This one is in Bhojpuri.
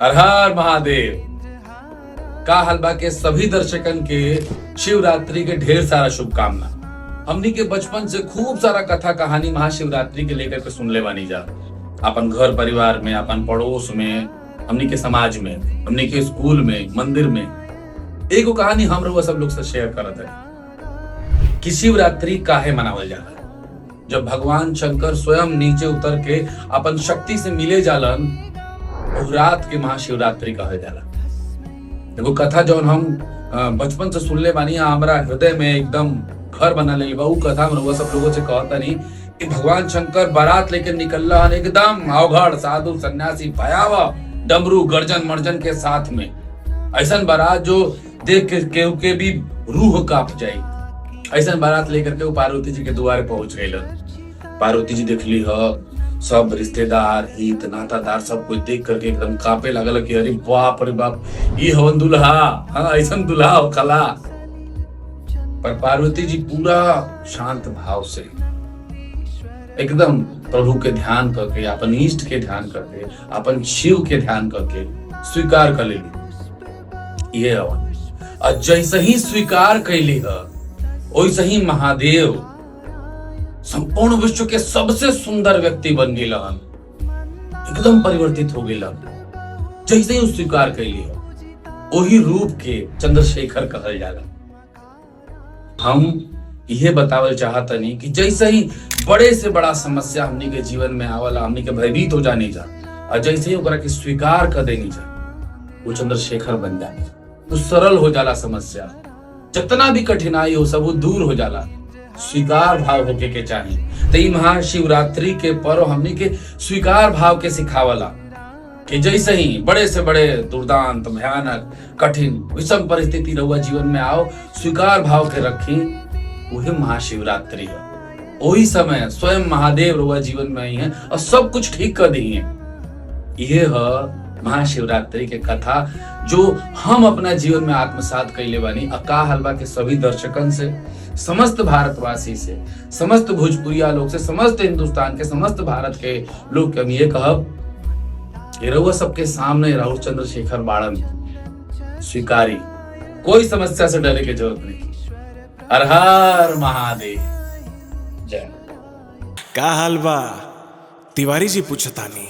हर हर महादेव। का हलवा के सभी दर्शकन के शिवरात्रि के ढेर सारा शुभकामना। हमनी के बचपन से खूब सारा कथा कहानी महाशिवरात्रि के लेकर के सुन ले बानी जा, अपन घर परिवार में, अपन पड़ोस में, हमनी के समाज में, हमनी के स्कूल में, मंदिर में। एगो कहानी हम रउआ सब लोग से शेयर करत है कि शिवरात्रि काहे मनावल जाला। जब भगवान शंकर स्वयं नीचे उतर के अपन शक्ति से मिले जालन, उस रात के महाशिवरात्रि कहे जाला। देखो कथा जौन हम बचपन से सुनले बानी, हमरा हृदय में एकदम घर बना ले बा। उ कथा में रउआ सब लोगों से कहता नहीं कि भगवान शंकर बारात लेकर निकलला हन, एकदम अवघड़ साधु सन्यासी भयावह डमरू गर्जन मर्जन के साथ में। ऐसन बारात जो देख के भी रूह कांप जाए। ऐसन बारात लेकर के वो पार्वती जी के द्वारे पहुंच गए। पार्वती जी देखली ह, सब रिश्तेदार हित नातादार सब कुछ देख करके एकदम कांपे लगल कि अरे बाप रे बाप, ये हवन दुल्हा, हाँ ऐसन दुल्हा होखला। पर पार्वती जी पूरा शांत भाव से एकदम प्रभु के ध्यान करके, अपन इष्ट के ध्यान करके, अपन शिव के ध्यान करके स्वीकार कर लेली ये हवन। और जैसे ही स्वीकार कैली है, वैसे ही महादेव संपूर्ण विश्व के सबसे सुंदर व्यक्ति बन गए, एकदम परिवर्तित हो गए। जैसे ही स्वीकार कैली है, वही रूप के चंद्रशेखर कहल जाला। हम यह बतावल चाहतनी कि जैसे ही बड़े से बड़ा समस्या हमनी के जीवन में आवला, हमनी के भयभीत हो जानी जा, और जैसे ही ओकरा के स्वीकार कर देनी जा, वो चंद्रशेखर बन जानी, वो सरल हो जाला। समस्या जितना भी कठिनाई हो सब वो दूर हो जाला। स्वीकार भाव होके के चाहिए। तो महाशिवरात्रि के पर्व हमनी के स्वीकार भाव के सिखावला कि जैसे ही बड़े से बड़े दुर्दांत भयानक कठिन विषम परिस्थिति रहुआ जीवन में आओ, स्वीकार भाव के रखी, वही महाशिवरात्रि है। वही समय स्वयं महादेव रहुआ जीवन में आई है और सब कुछ ठीक कर दी है। ये है महाशिवरात्रि के कथा जो हम अपना जीवन में आत्मसात कैले बानी। अका हलवा के सभी दर्शकन से, समस्त भारतवासी से, समस्त भोजपुरिया लोग से, समस्त हिंदुस्तान के, समस्त भारत के लोग के हम ये कहब कि रउआ सबके सामने राहुल चंद्रशेखर बाड़न स्वीकारी, कोई समस्या से डरे की जरूरत नहीं। हर हर महादेव। जय। का हाल बा? तिवारी जी पूछतानी।